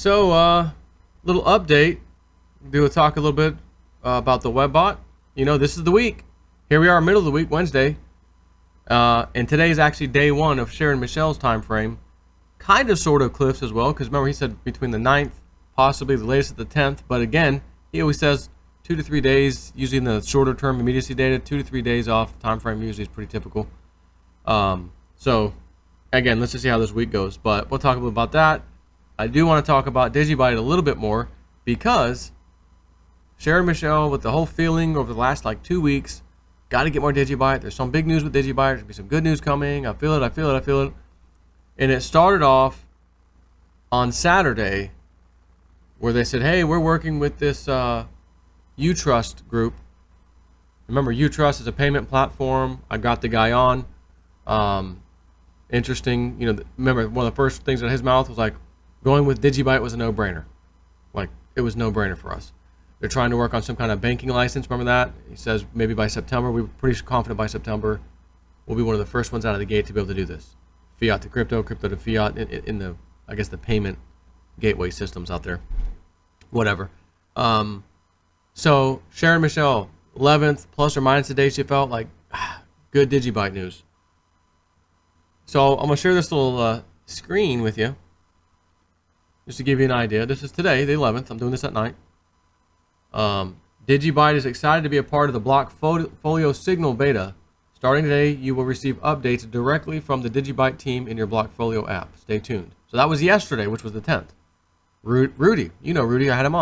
Little update. Do a talk a little bit about the webbot. You know, this is the week. Here we are, middle of the week, Wednesday. And today is actually day one of Sharon Michelle's time frame. Kind of, sort of, Cliff's as well, because remember he said between the 9th, possibly the latest at the 10th. But again, he always says 2 to 3 days, usually in the shorter term immediacy data, 2 to 3 days off time frame usually is pretty typical. So again, let's just see how this week goes. But we'll talk a little about that. I do want to talk about Digibyte a little bit more because Sharon Michelle, with the whole feeling over the last like 2 weeks, got to get more Digibyte. There's some big news with Digibyte. There's going to be some good news coming. I feel it. And it started off on Saturday where they said, hey, we're working with this UTrust group. Remember, UTrust is a payment platform. I got the guy on. Interesting. You know, remember, one of the first things out of his mouth was like, going with Digibyte was a no-brainer. Like, it was no-brainer for us. They're trying to work on some kind of banking license. Remember that? He says maybe by September. We were pretty confident by September we'll be one of the first ones out of the gate to be able to do this. Fiat to crypto, crypto to fiat in the, I guess, the payment gateway systems out there. Whatever. So Sharon Michelle, 11th, plus or minus the day she felt like good Digibyte news. So I'm going to share this little screen with you just to give you an idea. This is today, the 11th. I'm doing this at night. Digibyte is excited to be a part of the Blockfolio Signal beta. Starting today, you will receive updates directly from the Digibyte team in your Blockfolio app. Stay tuned. So that was yesterday, which was the 10th. Rudy, you know Rudy, I had him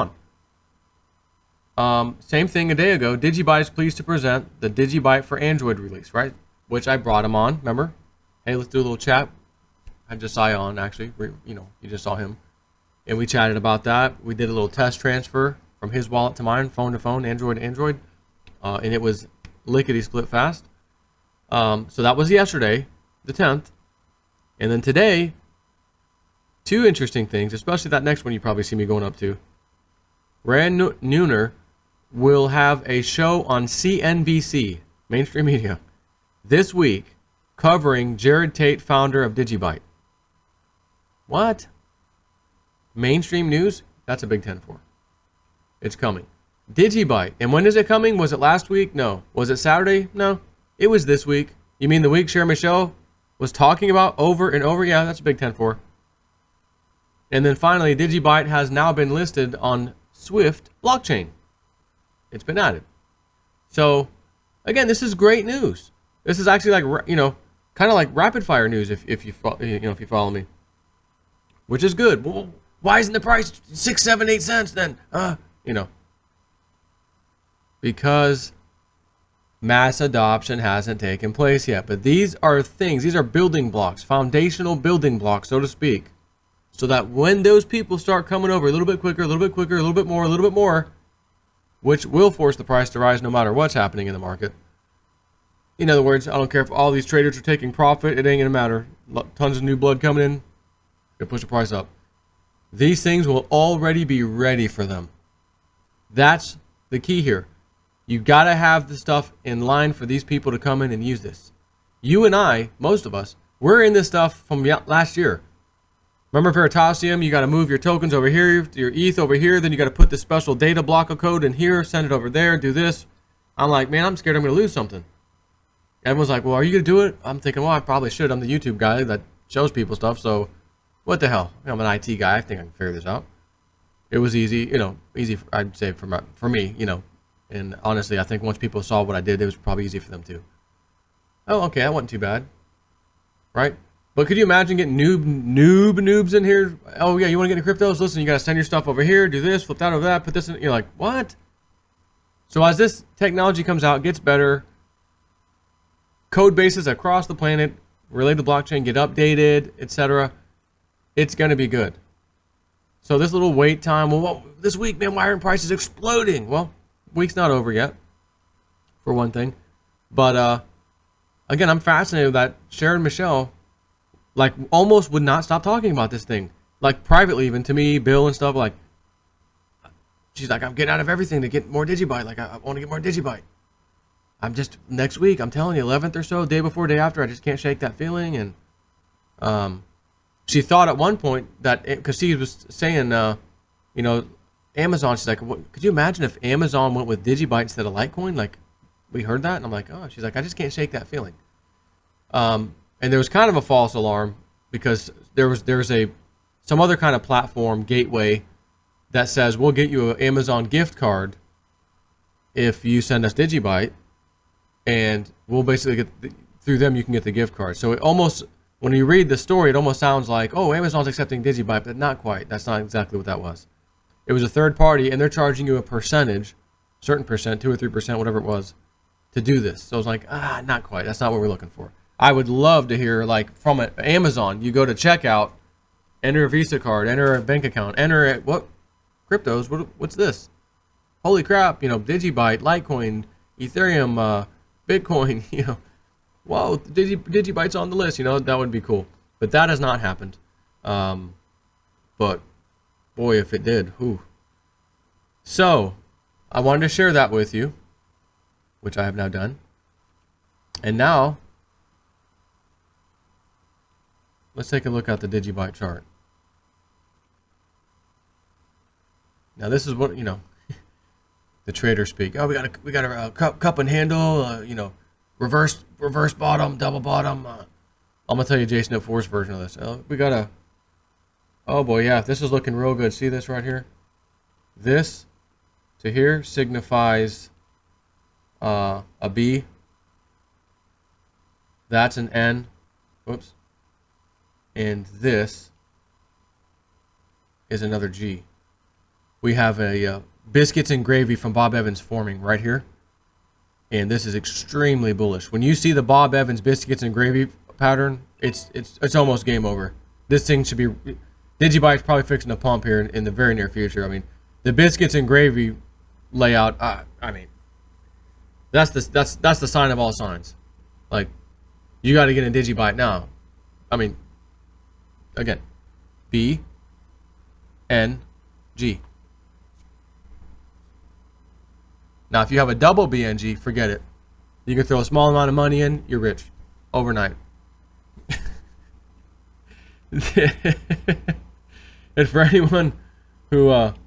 on. Same thing a day ago. Digibyte is pleased to present the Digibyte for Android release, right? Which I brought him on, remember? Hey, let's do a little chat. I just saw you on, actually. You know, you just saw him. And we chatted about that. We did a little test transfer from his wallet to mine, phone to phone, Android to Android. And it was lickety-split fast. So that was yesterday, the 10th. And then today, two interesting things, especially that next one you probably see me going up to. Rand Neuner will have a show on CNBC, mainstream media, this week covering Jared Tate, founder of Digibyte. What? Mainstream news? That's a Big 10 for. It's coming. Digibyte. And when is it coming? Was it last week? No. Was it Saturday? No. It was this week. You mean the week Sharon Michelle was talking about over and over? Yeah, that's a Big 10 for. And then finally, Digibyte has now been listed on Swift blockchain. It's been added. So, again, this is great news. This is actually like, you know, kind of like rapid fire news if you follow me, which is good. Well, why isn't the price 6, 7, 8 cents then? You know, because mass adoption hasn't taken place yet. But these are things, these are building blocks, foundational building blocks, so to speak, so that when those people start coming over a little bit quicker, a little bit quicker, a little bit more, which will force the price to rise no matter what's happening in the market. In other words, I don't care if all these traders are taking profit, it ain't gonna matter. Tons of new blood coming in, gonna push the price up. These things will already be ready for them. That's the key here. You gotta have the stuff in line for these people to come in and use this. You and I, most of us, we're in this stuff from last year. Remember Veritasium, you gotta move your tokens over here, your ETH over here, then you gotta put this special data block of code in here, send it over there, do this. I'm like, man, I'm scared I'm gonna lose something. Everyone's like, well, are you gonna do it? I'm thinking, well, I probably should. I'm the YouTube guy that shows people stuff, so what the hell? I'm an IT guy. I think I can figure this out. It was easy, you know, easy, I'd say, for me, you know. And honestly, I think once people saw what I did, it was probably easy for them too. Oh, okay, that wasn't too bad, right? But could you imagine getting noobs in here? Oh yeah, you want to get into cryptos? Listen, you got to send your stuff over here, do this, flip that over that, put this in. You're like, what? So as this technology comes out, gets better, code bases across the planet related to blockchain get updated, etc. It's going to be good. So this little wait time, well, this week, man, why aren't prices exploding? Well, week's not over yet, for one thing. But again, I'm fascinated that Sharon Michelle, like, almost would not stop talking about this thing. Like, privately, even to me, Bill and stuff, like, she's like, I'm getting out of everything to get more Digibyte. Like, I want to get more Digibyte. I'm just, next week, I'm telling you, 11th or so, day before, day after, I just can't shake that feeling. And she thought at one point that, because she was saying, you know, Amazon, she's like, could you imagine if Amazon went with Digibyte instead of Litecoin? Like, we heard that, and I'm like, oh, she's like, I just can't shake that feeling. And there was kind of a false alarm because there's some other kind of platform gateway that says we'll get you an Amazon gift card if you send us Digibyte, and we'll basically get through them you can get the gift card. So it almost, when you read the story, it almost sounds like, oh, Amazon's accepting Digibyte, but not quite. That's not exactly what that was. It was a third party, and they're charging you a percentage, certain percent, 2 or 3%, whatever it was, to do this. So I was like, not quite. That's not what we're looking for. I would love to hear, like, from Amazon, you go to checkout, enter a Visa card, enter a bank account, enter it, what? Cryptos, what's this? Holy crap, you know, Digibyte, Litecoin, Ethereum, Bitcoin, you know. Whoa, Digibyte's on the list, you know, that would be cool. But that has not happened. But, boy, if it did, whew. So, I wanted to share that with you, which I have now done. And now, let's take a look at the Digibyte chart. Now this is what, you know, the traders speak. Oh, we got a cup and handle, you know, reverse bottom, double bottom. I'm gonna tell you Jason at 4's version of this. We got a, oh boy, yeah, this is looking real good. See this right here? This to here signifies a B. That's an N. Whoops. And this is another G. We have a biscuits and gravy from Bob Evans forming right here. And this is extremely bullish. When you see the Bob Evans biscuits and gravy pattern, it's almost game over. This thing should be, Digibyte's probably fixing to pump here in the very near future. I mean, the biscuits and gravy layout, I mean, that's the sign of all signs. Like, you got to get in Digibyte now. I mean, again, B, N, G. Now, if you have a double BNG, forget it. You can throw a small amount of money in, you're rich overnight. And for anyone who thought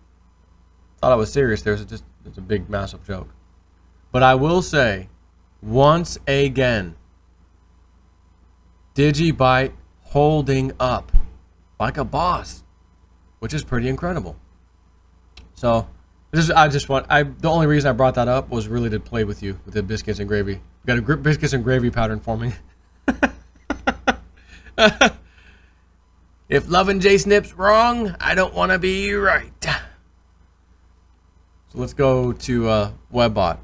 I was serious, it's a big, massive joke. But I will say, once again, Digibyte holding up like a boss, which is pretty incredible. So, the only reason I brought that up was really to play with you with the biscuits and gravy. Got a biscuits and gravy pattern forming. If loving J Snip's wrong, I don't want to be right. So let's go to Webbot.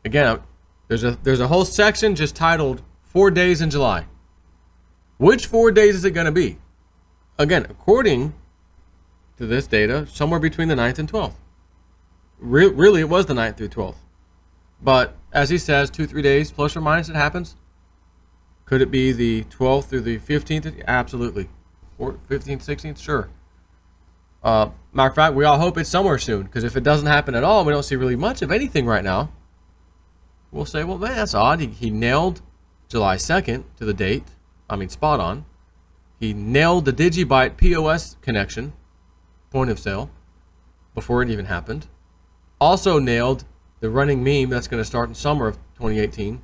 Again, there's a whole section just titled 4 days in July. Which 4 days is it going to be? Again, according to this data, somewhere between the 9th and 12th. Really, it was the 9th through 12th. But, as he says, 2-3 days, plus or minus, it happens. Could it be the 12th through the 15th? Absolutely. 15th, 16th? Sure. Matter of fact, we all hope it's somewhere soon, because if it doesn't happen at all, we don't see really much of anything right now. We'll say, well, man, that's odd. He nailed July 2nd to the date. I mean, spot on. He nailed the Digibyte POS connection, point of sale, before it even happened. Also nailed the running meme that's going to start in summer of 2018.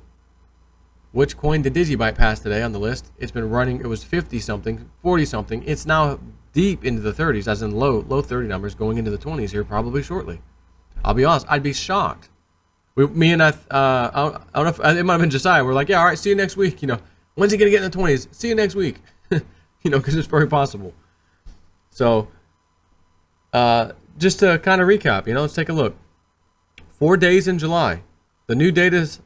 Which coin did Digibyte pass today on the list? It's been running, it was 50-something, 40-something. It's now deep into the 30s, as in low 30 numbers, going into the 20s here probably shortly. I'll be honest, I'd be shocked. I don't know if, it might have been Josiah. We're like, yeah, all right, see you next week. You know, when's he going to get in the 20s? See you next week. You know, because it's very possible. So, just to kind of recap, you know, let's take a look. 4 days in July. The new data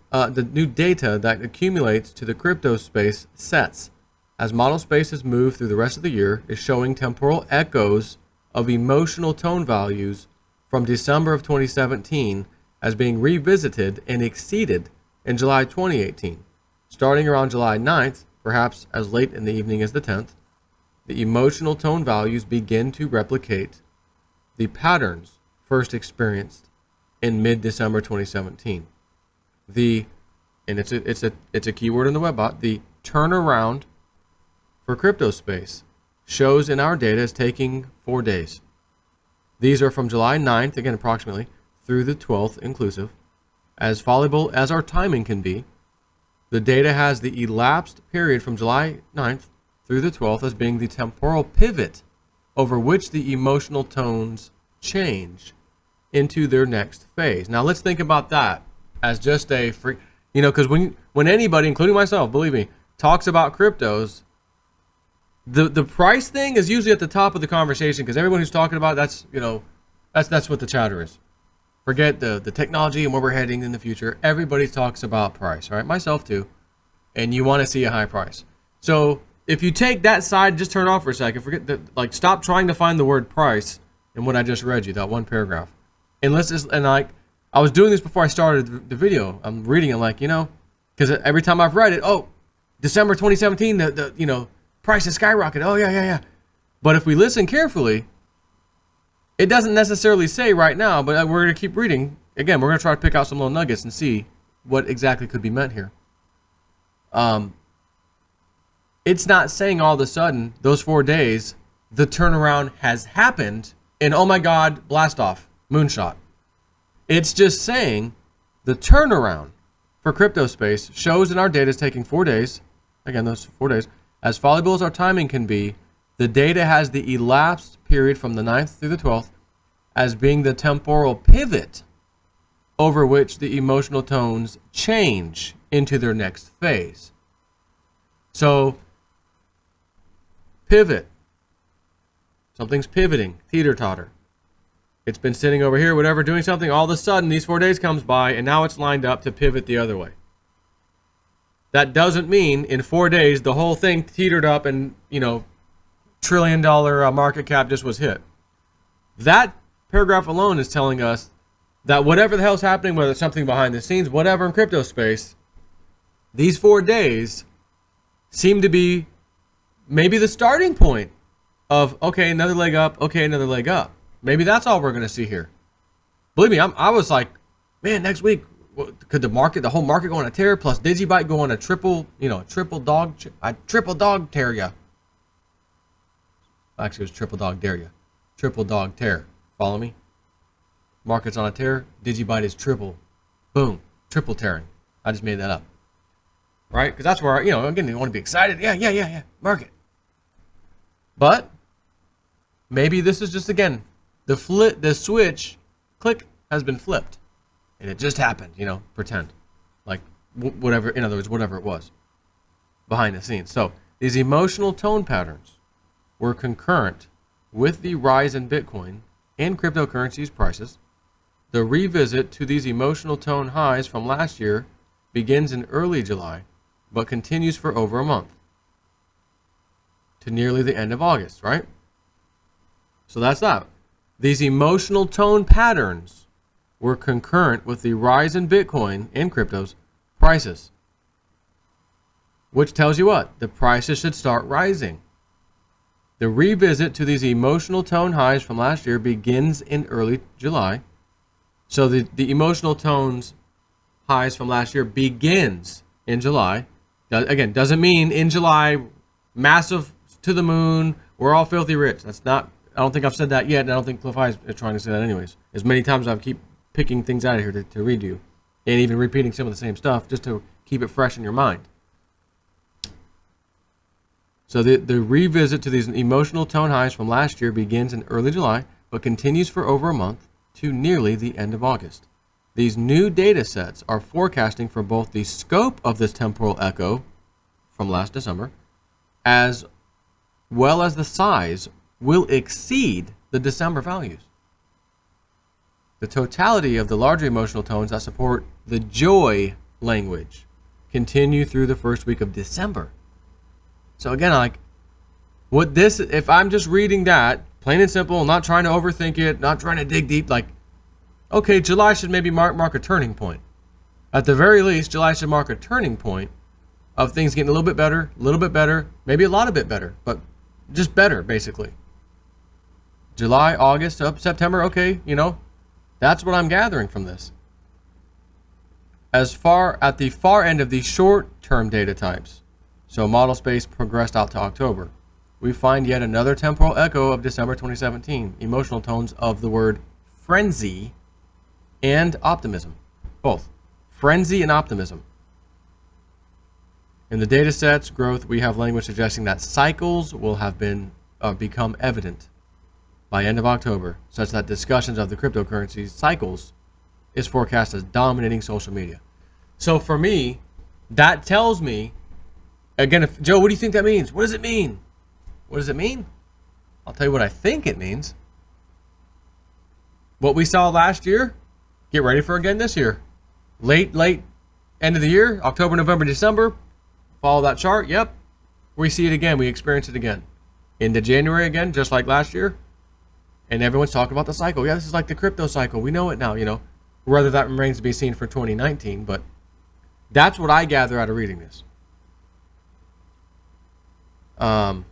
that accumulates to the crypto space sets as model spaces move through the rest of the year is showing temporal echoes of emotional tone values from December of 2017 as being revisited and exceeded in July 2018. Starting around July 9th, perhaps as late in the evening as the 10th, the emotional tone values begin to replicate the patterns first experienced in mid-December 2017. And it's a keyword in the Webbot, the turnaround for crypto space shows in our data is taking 4 days. These are from July 9th, again approximately, through the 12th inclusive. As fallible as our timing can be, the data has the elapsed period from July 9th through the 12th as being the temporal pivot over which the emotional tones change into their next phase. Now let's think about that as just a free, because when anybody, including myself, believe me, talks about cryptos, the price thing is usually at the top of the conversation because everyone who's talking about that's what the chatter is. Forget the technology and where we're heading in the future. Everybody talks about price, right? Myself too. And you want to see a high price. So if you take that side, just turn it off for a second. Forget that, like, stop trying to find the word price in what I just read you, that one paragraph. And I was doing this before I started the video. I'm reading it because every time I've read it, December 2017, the price has skyrocketed. Oh yeah. But if we listen carefully, it doesn't necessarily say right now, but we're going to keep reading. Again, we're going to try to pick out some little nuggets and see what exactly could be meant here. It's not saying all of a sudden, those 4 days, the turnaround has happened and oh my God, blast off, moonshot. It's just saying the turnaround for crypto space shows in our data is taking 4 days. Again, those 4 days. As fallible as our timing can be, the data has the elapsed period from the 9th through the 12th as being the temporal pivot over which the emotional tones change into their next phase. So, pivot. Something's pivoting, teeter-totter. It's been sitting over here, whatever, doing something. All of a sudden, these 4 days comes by, and now it's lined up to pivot the other way. That doesn't mean in 4 days the whole thing teetered up and, $1 trillion market cap just was hit. That paragraph alone is telling us that whatever the hell's happening, whether it's something behind the scenes, whatever in crypto space, these 4 days seem to be maybe the starting point of, okay, another leg up, okay, another leg up. Maybe that's all we're going to see here. Believe me, I was like, man, next week, could the whole market go on a tear plus Digibyte go on a triple dog tear ya? Actually, it was triple dog dare ya. Triple dog tear. Follow me? Market's on a tear. Digibyte is triple. Boom. Triple tearing. I just made that up. Right? Because that's where, again, you want to be excited. Yeah. Market. But maybe this is just, again, the switch, click, has been flipped. And it just happened, pretend. Like, whatever, in other words, whatever it was. Behind the scenes. So, these emotional tone patterns were concurrent with the rise in Bitcoin and cryptocurrencies prices. The revisit to these emotional tone highs from last year begins in early July, but continues for over a month, to nearly the end of August, right? So that's that. These emotional tone patterns were concurrent with the rise in Bitcoin and cryptos prices, which tells you what? The prices should start rising. The revisit to these emotional tone highs from last year begins in early July. So the emotional tones highs from last year begins in July. Again, doesn't mean in July, massive to the moon, we're all filthy rich. That's not, I don't think I've said that yet, and I don't think Cliff I is trying to say that anyways. As many times I keep picking things out of here to read you, and even repeating some of the same stuff just to keep it fresh in your mind. So the revisit to these emotional tone highs from last year begins in early July, but continues for over a month to nearly the end of August. These new data sets are forecasting for both the scope of this temporal echo from last December, as well as the size will exceed the December values. The totality of the larger emotional tones that support the joy language continue through the first week of December. So again, if I'm just reading that, plain and simple, not trying to overthink it, not trying to dig deep, okay, July should maybe mark a turning point. At the very least, July should mark a turning point of things getting a little bit better, maybe a lot of bit better, but just better, basically. July, August, up September, okay, that's what I'm gathering from this. At the far end of the short-term data types, so model space progressed out to October. we find yet another temporal echo of December 2017, emotional tones of the word frenzy and optimism. Both. Frenzy and optimism. In the data sets growth, we have language suggesting that cycles will have become evident by end of October, such that discussions of the cryptocurrencies cycles is forecast as dominating social media. So for me, that tells me, again, if Joe, what do you think that means? What does it mean? What does it mean? I'll tell you what I think it means. What we saw last year, get ready for again this year. Late end of the year, October, November, December, follow that chart, yep. We see it again, we experience it again. Into January again, just like last year. And everyone's talking about the cycle. Yeah, this is like the crypto cycle. We know it now, you know. Whether that remains to be seen for 2019, but that's what I gather out of reading this. Well,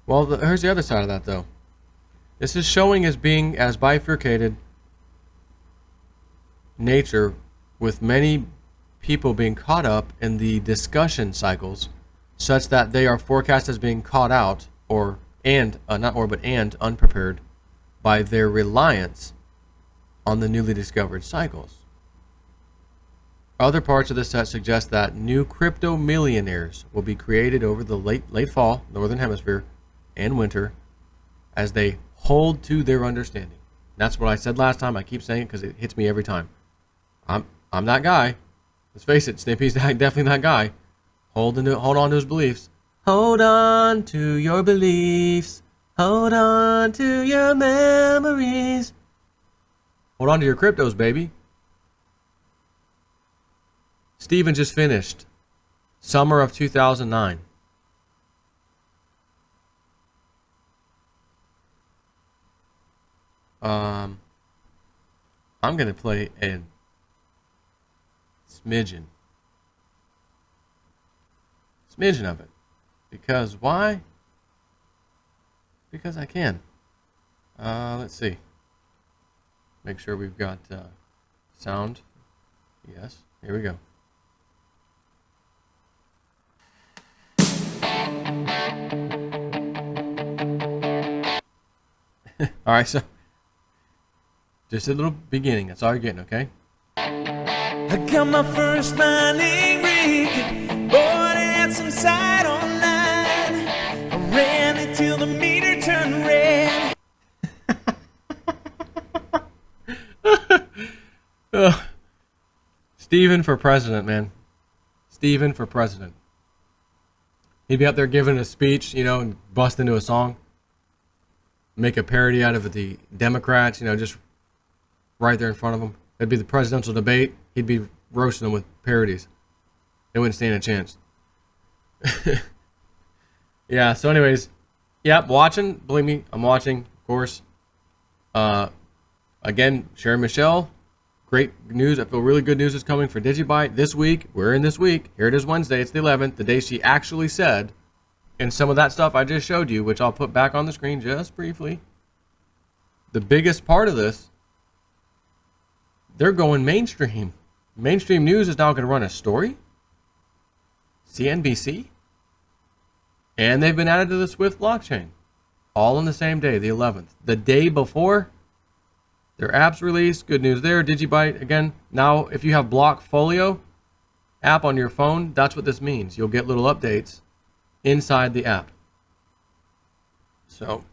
here's the other side of that, though. This is showing as being as bifurcated nature, with many people being caught up in the discussion cycles, such that they are forecast as being caught out, and unprepared by their reliance on the newly discovered cycles. Other parts of the set suggest that new crypto millionaires will be created over the late fall, Northern Hemisphere, and winter, as they hold to their understanding. That's what I said last time. I keep saying it because it hits me every time. I'm that guy. Let's face it, Snippy's definitely that guy. Hold on to his beliefs. Hold on to your beliefs. Hold on to your memories. Hold on to your cryptos, baby. Steven just finished. Summer of 2009. I'm going to play a smidgen of it. Because why? Because I can. Let's see. Make sure we've got sound. Yes, here we go. All right, so just a little beginning. That's all you're getting, okay? I got my first mining rig, bought it some site online. I ran it till the meter turned red. Steven for president, man. Steven for president. He'd be out there giving a speech, you know, and bust into a song. Make a parody out of the Democrats, you know, just right there in front of him. It'd be the presidential debate. He'd be roasting them with parodies. They wouldn't stand a chance. Yeah, so anyways, yeah, watching. Believe me, I'm watching, of course. Again, Sharon Michelle, great news. I feel really good news is coming for Digibyte this week. We're in this week. Here it is, Wednesday. It's the 11th, the day she actually said. And some of that stuff I just showed you, which I'll put back on the screen just briefly. The biggest part of this, they're going mainstream. Mainstream news is now going to run a story. CNBC. And they've been added to the Swift blockchain. All on the same day, the 11th. The day before, their apps released. Good news there. Digibyte, again, now if you have Blockfolio app on your phone, that's what this means. You'll get little updates inside the app. So,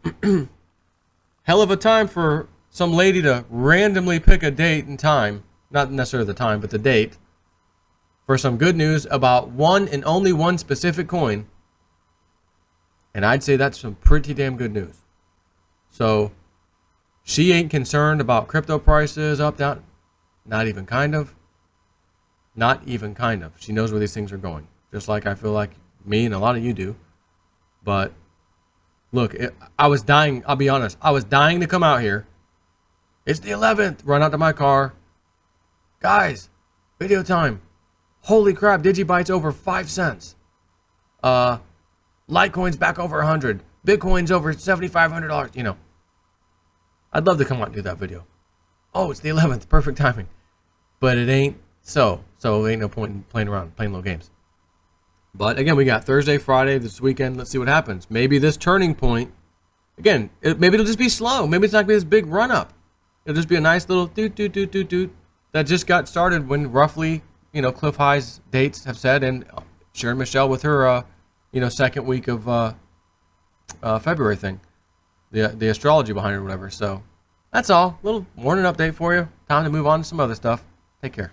hell of a time for some lady to randomly pick a date and time, not necessarily the time, but the date, for some good news about one and only one specific coin. And I'd say that's some pretty damn good news. So, she ain't concerned about crypto prices up, down. Not even kind of. Not even kind of. She knows where these things are going. Just like I feel like me and a lot of you do. But look, I was dying. I'll be honest. I was dying to come out here. It's the 11th. Run out to my car. Guys, video time. Holy crap, Digibyte's over 5 cents. Litecoin's back over 100. Bitcoin's over $7,500. You know, I'd love to come out and do that video. Oh, it's the 11th. Perfect timing. But it ain't so. So ain't no point in playing around, playing little games. But again, we got Thursday, Friday, this weekend. Let's see what happens. Maybe this turning point, again, maybe it'll just be slow. Maybe it's not going to be this big run up. It'll just be a nice little doot, doot, doot, doot, doot that just got started when roughly, Cliff High's dates have said, and Sharon Michelle with her, second week of February thing, the astrology behind it or whatever. So that's all. Little morning update for you. Time to move on to some other stuff. Take care.